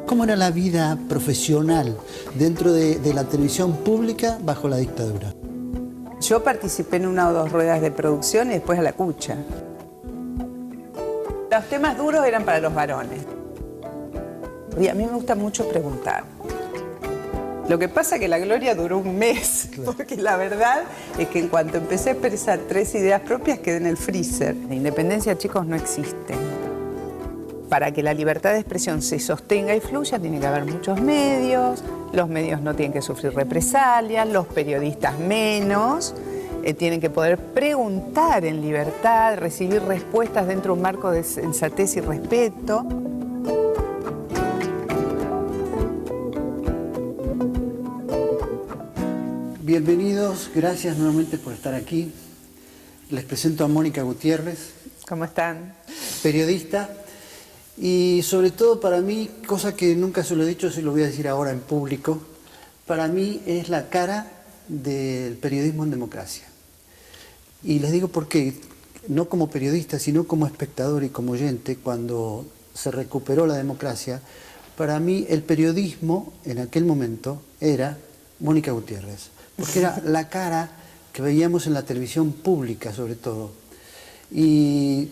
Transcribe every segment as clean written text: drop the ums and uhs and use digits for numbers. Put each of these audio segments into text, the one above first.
¿Cómo era la vida profesional dentro de la televisión pública bajo la dictadura? Yo participé en 1 o 2 ruedas de producción y después a la cucha. Los temas duros eran para los varones. Y a mí me gusta mucho preguntar. Lo que pasa es que la gloria duró un mes, porque la verdad es que en cuanto empecé a expresar 3 ideas propias quedé en el freezer. La independencia, chicos, no existe. Para que la libertad de expresión se sostenga y fluya, tiene que haber muchos medios, los medios no tienen que sufrir represalias, los periodistas menos, tienen que poder preguntar en libertad, recibir respuestas dentro de un marco de sensatez y respeto. Bienvenidos, gracias nuevamente por estar aquí. Les presento a Mónica Gutiérrez. ¿Cómo están? Periodista. Y sobre todo para mí, cosa que nunca se lo he dicho, se lo voy a decir ahora en público, para mí es la cara del periodismo en democracia. Y les digo por qué, no como periodista, sino como espectador y como oyente, cuando se recuperó la democracia, para mí el periodismo en aquel momento era Mónica Gutiérrez, porque era la cara que veíamos en la televisión pública sobre todo. Y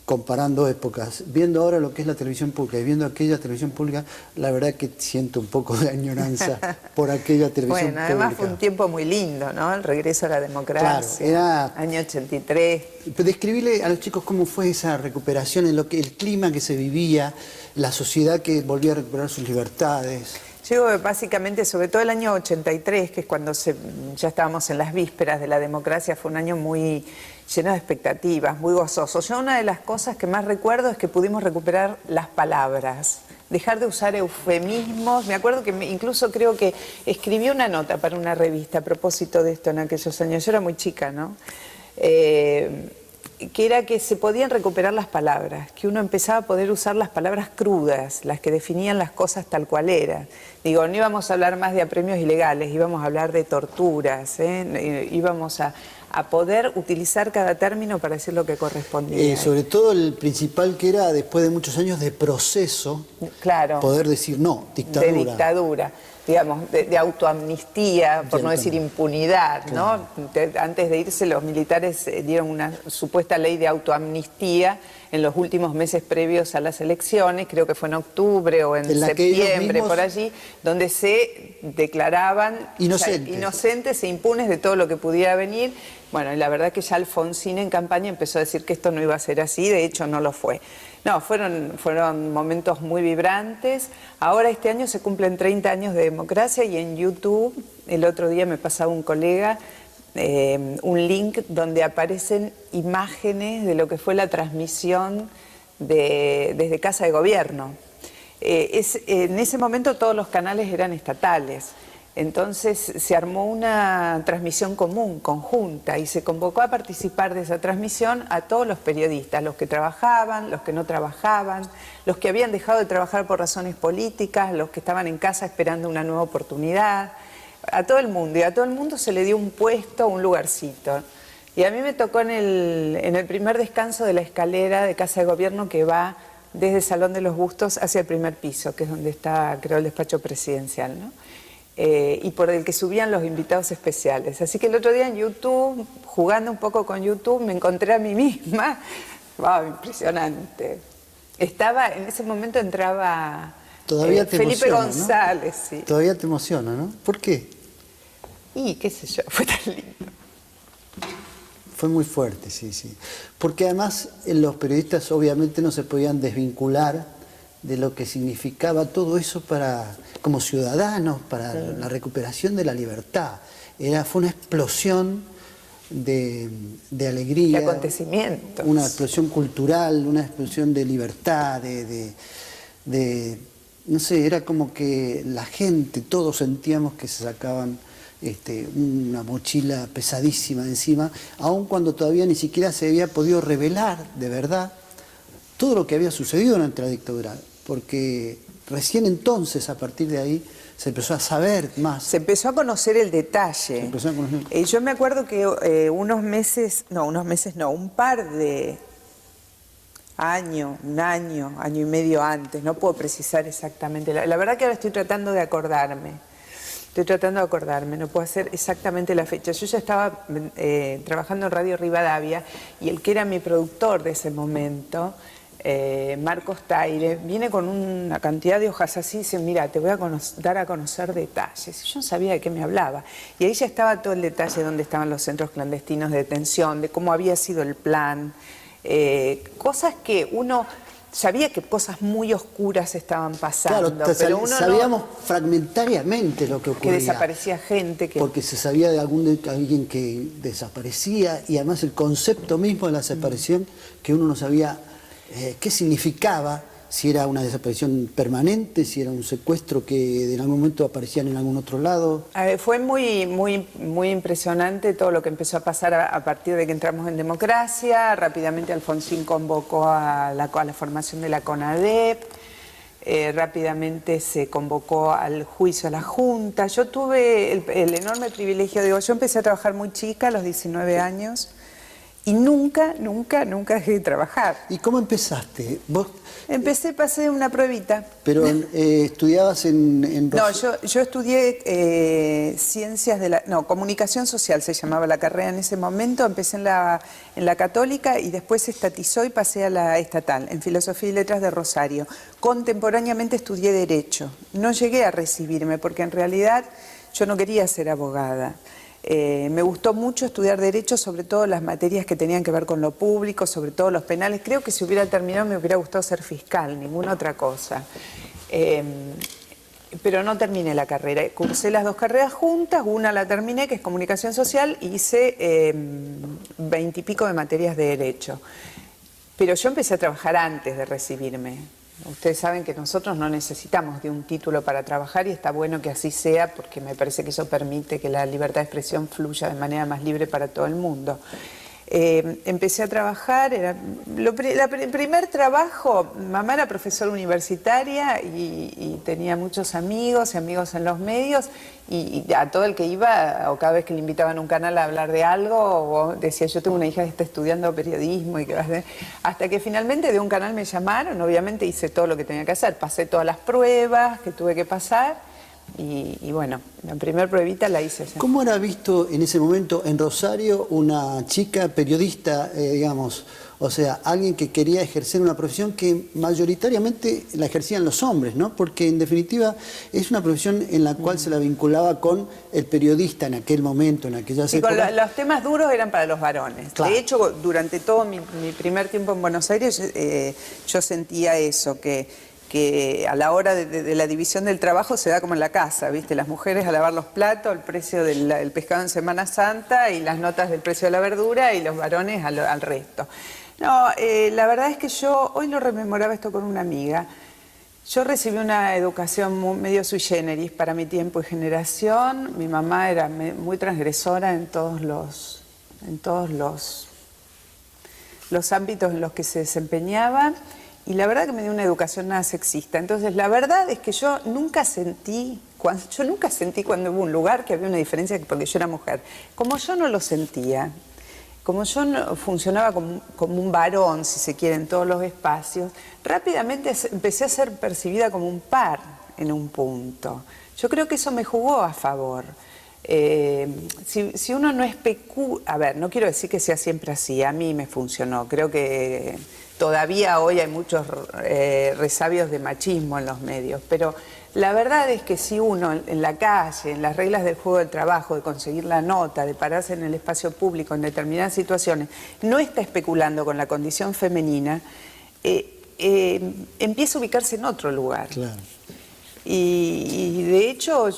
comparando épocas, viendo ahora lo que es la televisión pública y viendo aquella televisión pública, la verdad que siento un poco de añoranza por aquella televisión pública. Bueno, además fue un tiempo muy lindo, ¿no? El regreso a la democracia, claro, era año 83. Describirle a los chicos cómo fue esa recuperación, el clima que se vivía, la sociedad que volvía a recuperar sus libertades. Yo básicamente, sobre todo el año 83, que es cuando ya estábamos en las vísperas de la democracia, fue un año muy lleno de expectativas, muy gozoso. Yo una de las cosas que más recuerdo es que pudimos recuperar las palabras, dejar de usar eufemismos. Me acuerdo que incluso creo que escribí una nota para una revista a propósito de esto en aquellos años. Yo era muy chica, ¿no? Que era que se podían recuperar las palabras, que uno empezaba a poder usar las palabras crudas, las que definían las cosas tal cual eran. Digo, no íbamos a hablar más de apremios ilegales, íbamos a hablar de torturas, íbamos a poder utilizar cada término para decir lo que correspondía. Sobre todo el principal que era, después de muchos años de proceso, claro, poder decir no, dictadura. De dictadura. Digamos, de autoamnistía, por no decir impunidad, ¿no? Antes de irse los militares dieron una supuesta ley de autoamnistía en los últimos meses previos a las elecciones, creo que fue en octubre o en septiembre, por allí, donde se declaraban inocentes e impunes de todo lo que pudiera venir. Bueno, y la verdad que ya Alfonsín en campaña empezó a decir que esto no iba a ser así, de hecho no lo fue. No, fueron momentos muy vibrantes. Ahora este año se cumplen 30 años de democracia y en YouTube, el otro día me pasaba un colega un link donde aparecen imágenes de lo que fue la transmisión desde Casa de Gobierno. En ese momento todos los canales eran estatales. Entonces se armó una transmisión común, conjunta, y se convocó a participar de esa transmisión a todos los periodistas, los que trabajaban, los que no trabajaban, los que habían dejado de trabajar por razones políticas, los que estaban en casa esperando una nueva oportunidad, a todo el mundo. Y a todo el mundo se le dio un puesto, un lugarcito. Y a mí me tocó en el primer descanso de la escalera de Casa de Gobierno que va desde el Salón de los Bustos hacia el primer piso, que es donde está, creo, el despacho presidencial, ¿no? Y por el que subían los invitados especiales. Así que el otro día en YouTube, jugando un poco con YouTube, me encontré a mí misma. ¡Wow! Impresionante. En ese momento entraba Felipe emociona, González. ¿No? Sí. Todavía te emociona, ¿no? ¿Por qué? Y qué sé yo, fue tan lindo. Fue muy fuerte, sí, sí. Porque además los periodistas obviamente no se podían desvincular de lo que significaba todo eso como ciudadanos, para la recuperación de la libertad. Fue una explosión de alegría. De acontecimientos. Una explosión cultural, una explosión de libertad, no sé, era como que la gente, todos sentíamos que se sacaban una mochila pesadísima de encima, aun cuando todavía ni siquiera se había podido revelar de verdad todo lo que había sucedido durante la dictadura, porque recién entonces, a partir de ahí, se empezó a saber más. Se empezó a conocer el detalle. Yo me acuerdo que un par de un año y medio antes, no puedo precisar exactamente. La verdad que ahora estoy tratando de acordarme, no puedo hacer exactamente la fecha. Yo ya estaba trabajando en Radio Rivadavia y el que era mi productor de ese momento, Marcos Taire, viene con una cantidad de hojas así y dice, mira, te voy a dar a conocer detalles. Yo no sabía de qué me hablaba. Y ahí ya estaba todo el detalle de dónde estaban los centros clandestinos de detención, de cómo había sido el plan, cosas que uno sabía que cosas muy oscuras estaban pasando, claro, pero uno sabíamos fragmentariamente lo que ocurría. Que desaparecía gente. Porque se sabía de alguien que desaparecía y además el concepto mismo de la desaparición, que uno no sabía qué significaba, si era una desaparición permanente, si era un secuestro que en algún momento aparecían en algún otro lado. Fue muy impresionante todo lo que empezó a pasar a partir de que entramos en democracia. Rápidamente Alfonsín convocó a la formación de la CONADEP, rápidamente se convocó al juicio a la Junta. Yo tuve el enorme privilegio, yo empecé a trabajar muy chica, a los 19 años, y nunca dejé de trabajar. ¿Y cómo empezaste? ¿Vos? Pasé una pruebita. ¿Pero estudiabas en No, yo estudié ciencias de comunicación social se llamaba la carrera en ese momento. Empecé en la Católica y después se estatizó y pasé a la estatal, en Filosofía y Letras de Rosario. Contemporáneamente estudié Derecho. No llegué a recibirme porque en realidad yo no quería ser abogada. Me gustó mucho estudiar Derecho, sobre todo las materias que tenían que ver con lo público, sobre todo los penales. Creo que si hubiera terminado me hubiera gustado ser fiscal, ninguna otra cosa. Pero no terminé la carrera. Cursé las dos carreras juntas, una la terminé, que es Comunicación Social, y hice 20 y pico de materias de Derecho. Pero yo empecé a trabajar antes de recibirme. Ustedes saben que nosotros no necesitamos de un título para trabajar y está bueno que así sea porque me parece que eso permite que la libertad de expresión fluya de manera más libre para todo el mundo. Empecé a trabajar, el primer trabajo, mamá era profesora universitaria y tenía muchos amigos y amigos en los medios y a todo el que iba o cada vez que le invitaban a un canal a hablar de algo o decía yo tengo una hija que está estudiando periodismo y que hasta que finalmente de un canal me llamaron, obviamente hice todo lo que tenía que hacer, pasé todas las pruebas que tuve que pasar. Y bueno, la primera pruebita la hice. ¿Cómo era visto en ese momento en Rosario una chica periodista, digamos, o sea, alguien que quería ejercer una profesión que mayoritariamente la ejercían los hombres, ¿no? Porque en definitiva es una profesión en la cual se la vinculaba con el periodista en aquel momento, en aquellas épocas. Los temas duros eran para los varones. Claro. De hecho, durante todo mi primer tiempo en Buenos Aires yo sentía eso, que a la hora de la división del trabajo se da como en la casa, ¿viste? Las mujeres a lavar los platos, el precio del pescado en Semana Santa y las notas del precio de la verdura y los varones al resto. No, la verdad es que yo hoy lo rememoraba esto con una amiga. Yo recibí una educación medio sui generis para mi tiempo y generación. Mi mamá era muy transgresora en todos los ámbitos en los que se desempeñaba. Y la verdad que me dio una educación nada sexista. Entonces, la verdad es que yo nunca sentí cuando hubo un lugar que había una diferencia porque yo era mujer. Como yo no lo sentía, como yo no funcionaba como un varón, si se quiere, en todos los espacios, rápidamente empecé a ser percibida como un par en un punto. Yo creo que eso me jugó a favor. Si uno no especula... A ver, no quiero decir que sea siempre así, a mí me funcionó. Creo que todavía hoy hay muchos resabios de machismo en los medios, pero la verdad es que si uno en la calle, en las reglas del juego del trabajo, de conseguir la nota, de pararse en el espacio público en determinadas situaciones, no está especulando con la condición femenina, empieza a ubicarse en otro lugar. Claro. Y de hecho...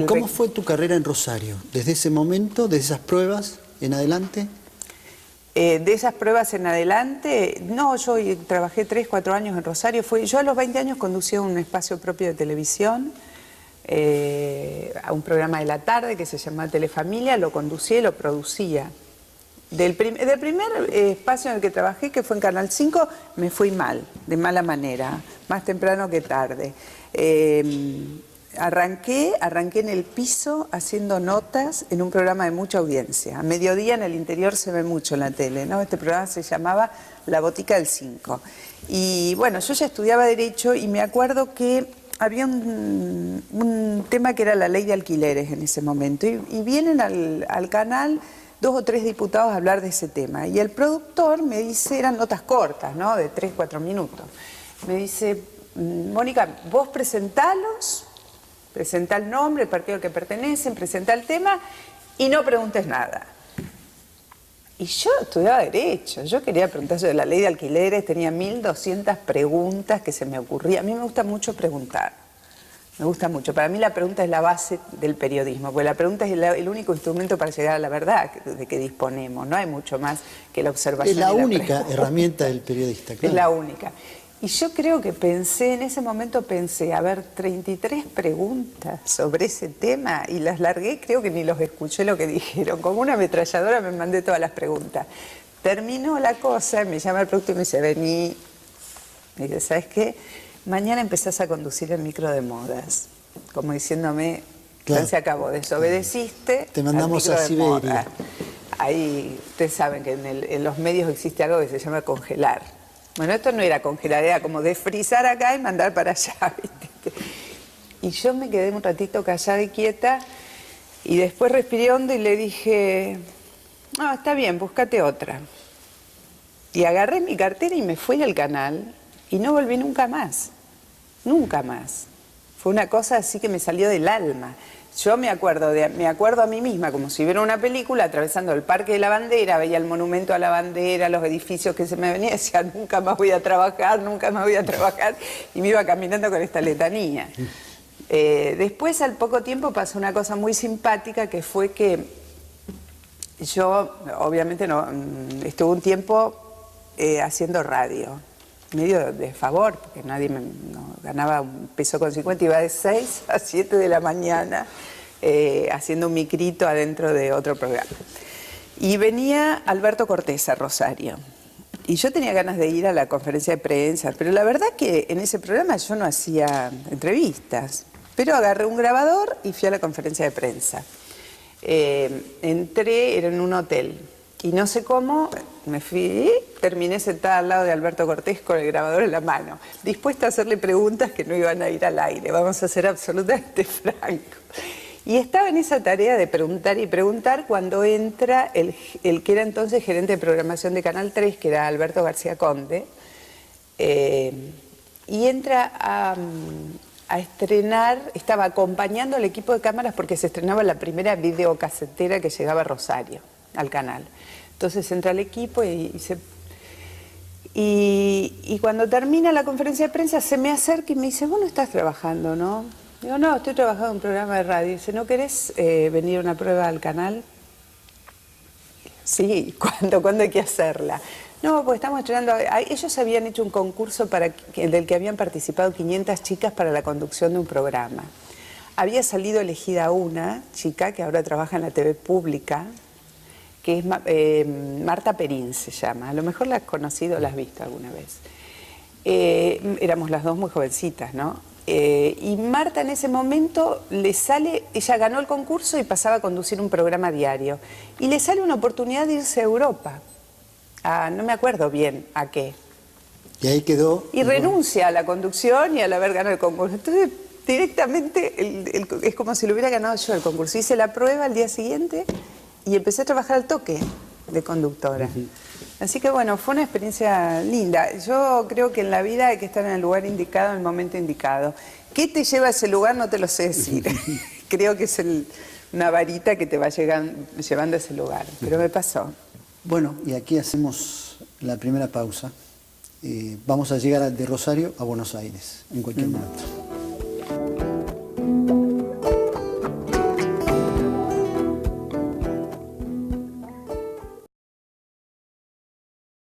¿Cómo fue tu carrera en Rosario? Desde ese momento, desde esas pruebas en adelante... De esas pruebas en adelante, no, yo trabajé 3, 4 años en Rosario. Yo a los 20 años conducía un espacio propio de televisión, a un programa de la tarde que se llamaba Telefamilia, lo conducía y lo producía. Del primer espacio en el que trabajé, que fue en Canal 5, me fui mal, de mala manera, más temprano que tarde. arranqué en el piso haciendo notas en un programa de mucha audiencia. A mediodía en el interior se ve mucho en la tele, ¿no? Este programa se llamaba La Botica del 5. Y bueno, yo ya estudiaba Derecho y me acuerdo que había un tema que era la ley de alquileres en ese momento. Y vienen al canal 2 o 3 diputados a hablar de ese tema. Y el productor me dice, eran notas cortas, ¿no? De 3, 4 minutos. Me dice, Mónica, vos presentalos, presentá el nombre, el partido al que pertenecen, presentá el tema y no preguntes nada. Y yo estudiaba Derecho, yo quería preguntar sobre la ley de alquileres, tenía 1200 preguntas que se me ocurrían. A mí me gusta mucho preguntar, me gusta mucho. Para mí la pregunta es la base del periodismo, porque la pregunta es el único instrumento para llegar a la verdad de que disponemos, no hay mucho más que la observación. Es la y la única pregunta. herramienta del periodista, claro. Es la única. Y yo creo que en ese momento pensé, a ver, 33 preguntas sobre ese tema y las largué, creo que ni los escuché lo que dijeron. Como una ametralladora me mandé todas las preguntas. Terminó la cosa, me llama el productor y me dice, vení. Me dice, ¿sabes qué? Mañana empezás a conducir el micro de modas. Como diciéndome, claro, ya se acabó, desobedeciste. Te mandamos al a micro de Siberia. moda. Ahí, ustedes saben que en los medios existe algo que se llama congelar. Bueno, esto no era congelar, era como desfrizar acá y mandar para allá, ¿viste? Y yo me quedé un ratito callada y quieta y después respiré hondo y le dije, no, está bien, búscate otra. Y agarré mi cartera y me fui al canal y no volví nunca más, nunca más. Fue una cosa así que me salió del alma. Yo me acuerdo a mí misma, como si viera una película, atravesando el Parque de la Bandera, veía el monumento a la bandera, los edificios que se me venían, decía, nunca más voy a trabajar, nunca más voy a trabajar, y me iba caminando con esta letanía. Después, al poco tiempo, pasó una cosa muy simpática, que fue que yo, obviamente, estuve un tiempo haciendo radio, medio de favor, porque nadie ganaba $1,50, iba de 6 a 7 de la mañana haciendo un micrito adentro de otro programa. Y venía Alberto Cortés a Rosario. Y yo tenía ganas de ir a la conferencia de prensa, pero la verdad que en ese programa yo no hacía entrevistas, pero agarré un grabador y fui a la conferencia de prensa. Entré, era en un hotel. Y no sé cómo, me fui, terminé sentada al lado de Alberto Cortés con el grabador en la mano, dispuesta a hacerle preguntas que no iban a ir al aire, vamos a ser absolutamente francos. Y estaba en esa tarea de preguntar y preguntar cuando entra el que era entonces gerente de programación de Canal 3, que era Alberto García Conde, y entra a estrenar, estaba acompañando al equipo de cámaras porque se estrenaba la primera videocasetera que llegaba a Rosario, al canal. Entonces entra el equipo y cuando termina la conferencia de prensa se me acerca y me dice, vos no estás trabajando, ¿no? Digo, no, estoy trabajando en un programa de radio. Dice, ¿no querés venir a una prueba al canal? Sí, ¿cuándo hay que hacerla? No, pues estamos estrenando. Ellos habían hecho un concurso del que habían participado 500 chicas para la conducción de un programa. Había salido elegida una chica que ahora trabaja en la TV pública, que es Marta Perín se llama. A lo mejor la has conocido, la has visto alguna vez. Éramos las dos muy jovencitas, ¿no? Y Marta en ese momento le sale, ella ganó el concurso y pasaba a conducir un programa diario. Y le sale una oportunidad de irse a Europa. No me acuerdo bien a qué. Y ahí quedó. Y renuncia a la conducción y al haber ganado el concurso. Entonces, directamente, es como si lo hubiera ganado yo el concurso. Hice la prueba al día siguiente y empecé a trabajar al toque de conductora. Así que bueno, fue una experiencia linda. Yo creo que en la vida hay que estar en el lugar indicado, en el momento indicado. ¿Qué te lleva a ese lugar? No te lo sé decir. Creo que es una varita que te va llevando a ese lugar. Pero me pasó. Bueno, y aquí hacemos la primera pausa. Vamos a llegar de Rosario a Buenos Aires en cualquier momento.